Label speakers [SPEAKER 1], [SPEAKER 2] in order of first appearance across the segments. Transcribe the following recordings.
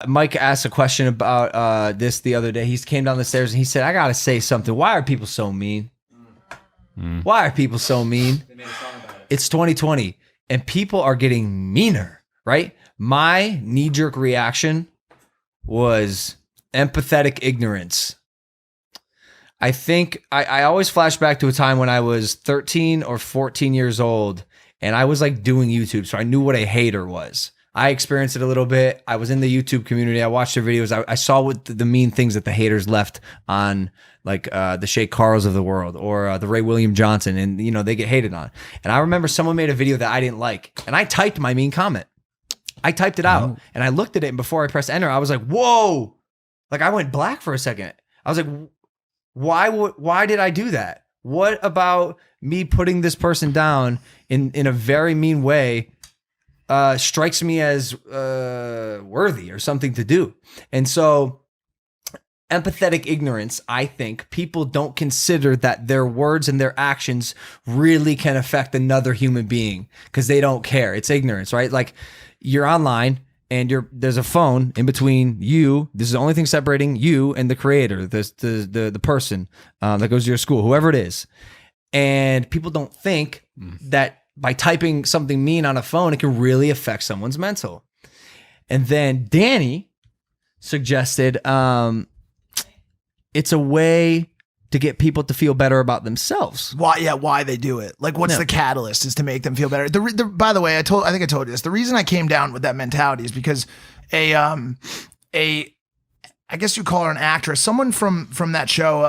[SPEAKER 1] Mike asked a question about this the other day. He came down the stairs and he said, I got to say something. Why are people so mean? Why are people so mean? They made a song about it. It's 2020 and people are getting meaner, right? My knee-jerk reaction was empathetic ignorance. I think I always flash back to a time when I was 13 or 14 years old and I was like doing YouTube. So I knew what a hater was. I experienced it a little bit. I was in the YouTube community. I watched their videos. I saw what the mean things that the haters left on, like the Shay Carls of the world or the Ray William Johnson, and you know they get hated on. And I remember someone made a video that I didn't like, and I typed my mean comment. I typed it out, and I looked at it, and before I pressed enter, I was like, "Whoa!" Like I went black for a second. I was like, "Why did I do that? What about me putting this person down in a very mean way?" Strikes me as worthy or something to do. And so empathetic ignorance, I think people don't consider that their words and their actions really can affect another human being because they don't care. It's ignorance, right? Like you're online and there's a phone in between you. This is the only thing separating you and the creator, the person that goes to your school, whoever it is. And people don't think that by typing something mean on a phone, it can really affect someone's mental. And then Danny suggested it's a way to get people to feel better about themselves.
[SPEAKER 2] Why? Yeah, why they do it? Like, what's the catalyst is to make them feel better. By the way, I think I told you this. The reason I came down with that mentality is because I guess you call her an actress, someone from that show,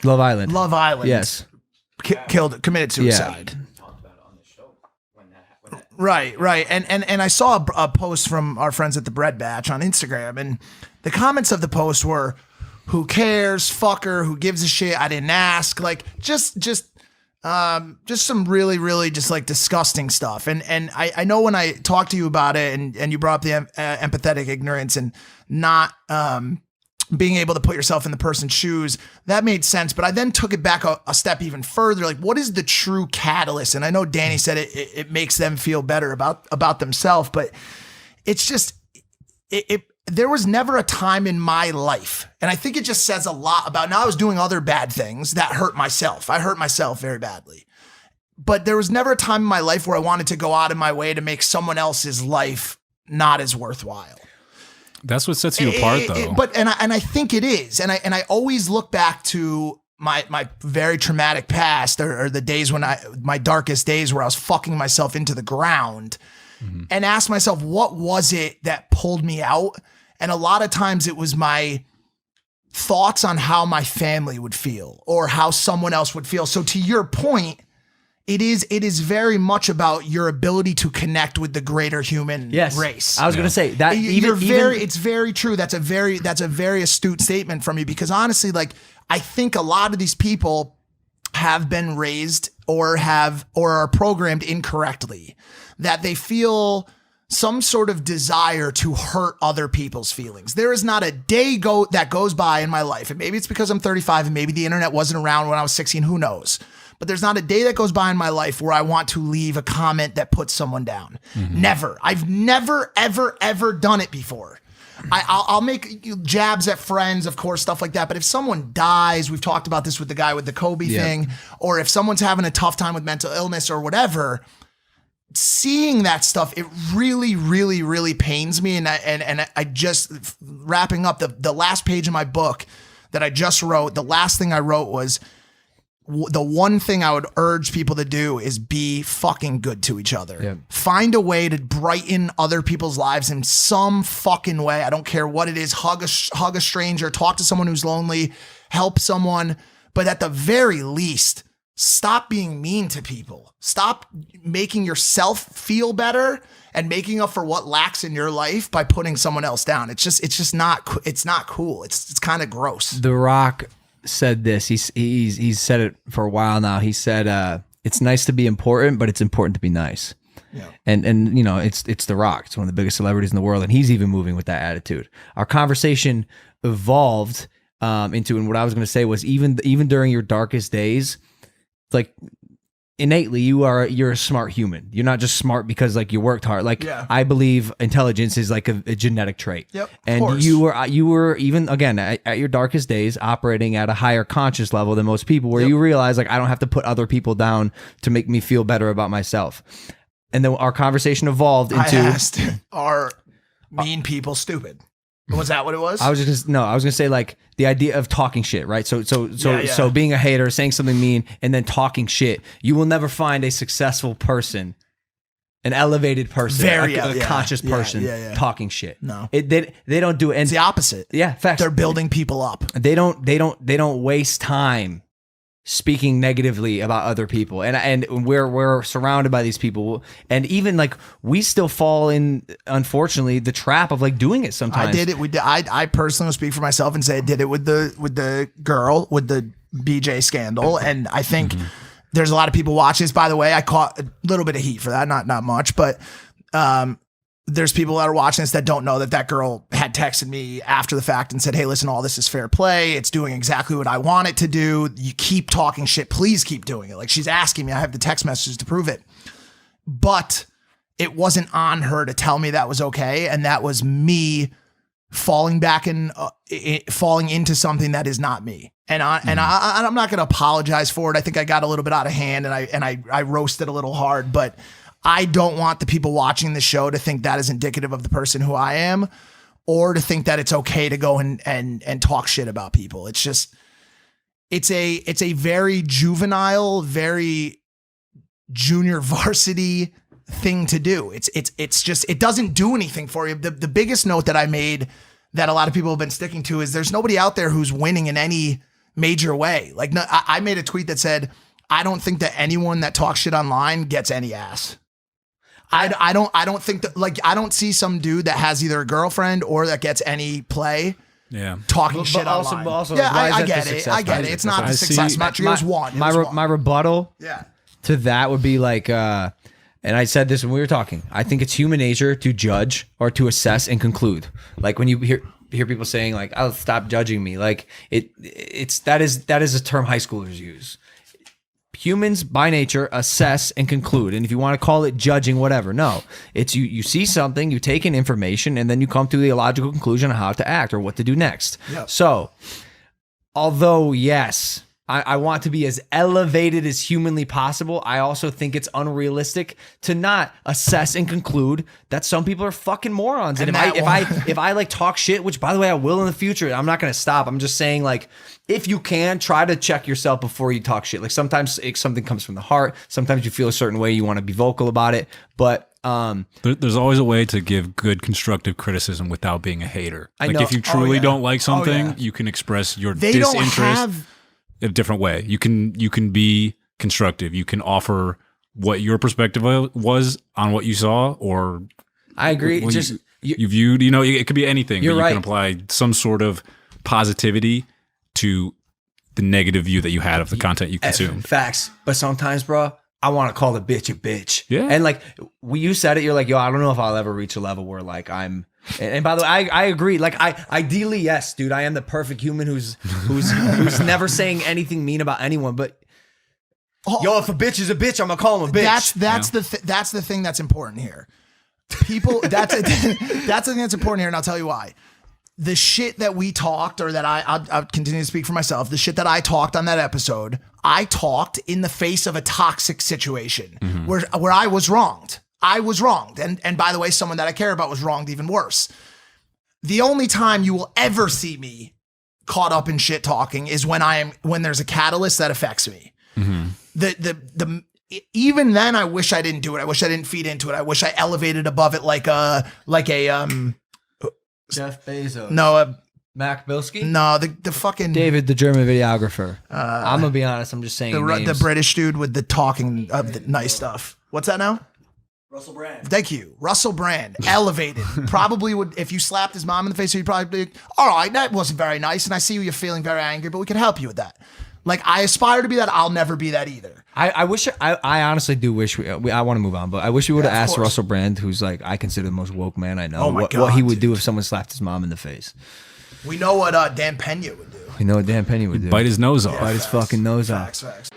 [SPEAKER 1] Love Island.
[SPEAKER 2] Love Island.
[SPEAKER 1] Yes.
[SPEAKER 2] Committed suicide.
[SPEAKER 1] Yeah.
[SPEAKER 2] Right. And I saw a post from our friends at the Bread Batch on Instagram, and the comments of the post were, "Who cares? Fucker. Who gives a shit? I didn't ask." Like just some really, really just like disgusting stuff. And I know when I talked to you about it, and you brought up the empathetic ignorance and not being able to put yourself in the person's shoes, that made sense. But I then took it back a step even further. Like, what is the true catalyst? And I know Danny said it makes them feel better about themselves, but it's just, there was never a time in my life. And I think it just says a lot about, now I was doing other bad things that hurt myself. I hurt myself very badly, but there was never a time in my life where I wanted to go out of my way to make someone else's life not as worthwhile.
[SPEAKER 3] That's what sets you apart, though.
[SPEAKER 2] And I think it is. And I always look back to my very traumatic past or the days when my darkest days where I was fucking myself into the ground and ask myself, what was it that pulled me out? And a lot of times it was my thoughts on how my family would feel or how someone else would feel. So to your point, it is very much about your ability to connect with the greater human race.
[SPEAKER 1] I was going to say that
[SPEAKER 2] it's very true. That's a very astute statement from you, because honestly, like, I think a lot of these people have been raised or are programmed incorrectly, that they feel some sort of desire to hurt other people's feelings. There is not a day that goes by in my life, and maybe it's because I'm 35 and maybe the internet wasn't around when I was 16, who knows? But there's not a day that goes by in my life where I want to leave a comment that puts someone down. Never. I've never, ever, ever done it before. I'll make jabs at friends, of course, stuff like that. But if someone dies, we've talked about this with the guy with the Kobe thing, or if someone's having a tough time with mental illness or whatever, seeing that stuff, it really, really, really pains me. And I just, wrapping up the last page of my book that I just wrote, the last thing I wrote was, the one thing I would urge people to do is be fucking good to each other. Yeah. Find a way to brighten other people's lives in some fucking way. I don't care what it is. Hug a stranger, talk to someone who's lonely, help someone. But at the very least, stop being mean to people. Stop making yourself feel better and making up for what lacks in your life by putting someone else down. It's just not cool. It's kind of gross.
[SPEAKER 1] The Rock said this. He's said it for a while now. He said, it's nice to be important, but it's important to be nice. Yeah. And you know, it's The Rock. It's one of the biggest celebrities in the world, and he's even moving with that attitude. Our conversation evolved into, and what I was going to say was, even during your darkest days, like, innately you're a smart human. You're not just smart because like you worked hard. Like I believe intelligence is like a genetic trait.
[SPEAKER 2] Yep.
[SPEAKER 1] And you were even again at your darkest days operating at a higher conscious level than most people, where you realize like I don't have to put other people down to make me feel better about myself. And then our conversation evolved into
[SPEAKER 2] I asked, are mean people stupid? Was that what it was?
[SPEAKER 1] I was gonna say like the idea of talking shit, right? So being a hater, saying something mean, and then talking shit. You will never find a successful person, an elevated person, a conscious person talking shit.
[SPEAKER 2] No,
[SPEAKER 1] they don't do it. And
[SPEAKER 2] it's the opposite.
[SPEAKER 1] Yeah, facts.
[SPEAKER 2] They're building people up.
[SPEAKER 1] They don't waste time speaking negatively about other people, and we're surrounded by these people, and even like we still fall in, unfortunately, the trap of like doing it sometimes.
[SPEAKER 2] I did it. I personally will speak for myself and say I did it with the girl with the BJ scandal, and I think there's a lot of people watching this. By the way, I caught a little bit of heat for that, not much, but there's people that are watching this that don't know that girl had texted me after the fact and said, hey, listen, all this is fair play. It's doing exactly what I want it to do. You keep talking shit. Please keep doing it. Like she's asking me. I have the text messages to prove it. But it wasn't on her to tell me that was okay. And that was me falling back and falling into something that is not me. And I'm not going to apologize for it. I think I got a little bit out of hand and I roasted a little hard, but I don't want the people watching the show to think that is indicative of the person who I am, or to think that it's okay to go and talk shit about people. It's just, it's a very juvenile, very junior varsity thing to do. It's just, it doesn't do anything for you. The biggest note that I made that a lot of people have been sticking to is there's nobody out there who's winning in any major way. Like I made a tweet that said, I don't think that anyone that talks shit online gets any ass. I don't think that, like, I don't see some dude that has either a girlfriend or that gets any play.
[SPEAKER 3] Yeah,
[SPEAKER 2] talking shit online.
[SPEAKER 1] But also,
[SPEAKER 2] yeah, I get it. I get it. It's not the success metric. It was one.
[SPEAKER 1] My rebuttal to that would be like, and I said this when we were talking, I think it's human nature to judge or to assess and conclude. Like when you hear people saying like, "Oh, stop judging me," like that is a term high schoolers use. Humans by nature assess and conclude, and if you want to call it judging, whatever, no, it's you see something, you take in information, and then you come to the logical conclusion on how to act or what to do next. Yep. So although yes, I want to be as elevated as humanly possible, I also think it's unrealistic to not assess and conclude that some people are fucking morons. And if I like talk shit, which by the way I will in the future, I'm not gonna stop. I'm just saying, like, if you can, try to check yourself before you talk shit. Like sometimes something comes from the heart. Sometimes you feel a certain way, you want to be vocal about it. But
[SPEAKER 3] there's always a way to give good constructive criticism without being a hater. Like if you truly don't like something, you can express your disinterest in a different way. You can be constructive. You can offer what your perspective was on what you saw, or
[SPEAKER 1] I agree.
[SPEAKER 3] You viewed, it could be anything.
[SPEAKER 1] You're right.
[SPEAKER 3] You can apply some sort of positivity to the negative view that you had of the content you consume.
[SPEAKER 1] Facts. But sometimes, bro, I want to call the bitch a bitch.
[SPEAKER 3] Yeah.
[SPEAKER 1] And like you said it, you're like, yo, I don't know if I'll ever reach a level where like I'm. And by the way, I agree. Like ideally, yes, dude, I am the perfect human who's never saying anything mean about anyone. But yo, if a bitch is a bitch, I'm gonna call him a bitch.
[SPEAKER 2] That's the thing that's important here. People, that's the thing that's important here, and I'll tell you why. The shit that we talked, or that I'll continue to speak for myself, the shit that I talked on that episode, I talked in the face of a toxic situation where I was wronged. I was wronged. And by the way, someone that I care about was wronged even worse. The only time you will ever see me caught up in shit talking is when there's a catalyst that affects me. Even then, I wish I didn't do it. I wish I didn't feed into it. I wish I elevated above it like a
[SPEAKER 1] Jeff Bezos.
[SPEAKER 2] No,
[SPEAKER 1] Mac Bilski?
[SPEAKER 2] No, the fucking
[SPEAKER 1] David, the German videographer. I'm gonna be honest. I'm just saying
[SPEAKER 2] the British dude with the talking of the nice stuff. What's that now?
[SPEAKER 4] Russell Brand.
[SPEAKER 2] Thank you, Russell Brand. Elevated. Probably would, if you slapped his mom in the face, he'd probably be, all right, that wasn't very nice, and I see you're feeling very angry, but we can help you with that. Like, I aspire to be that. I'll never be that either.
[SPEAKER 1] I wish, I honestly do wish, I want to move on, but I wish we would have asked Russell Brand, who's like, I consider the most woke man I know, what he would do if someone slapped his mom in the face.
[SPEAKER 2] We know what Dan Pena would do.
[SPEAKER 1] We know what Dan Pena would do.
[SPEAKER 3] Bite his nose off.
[SPEAKER 1] Bite his fucking nose off.
[SPEAKER 2] Facts.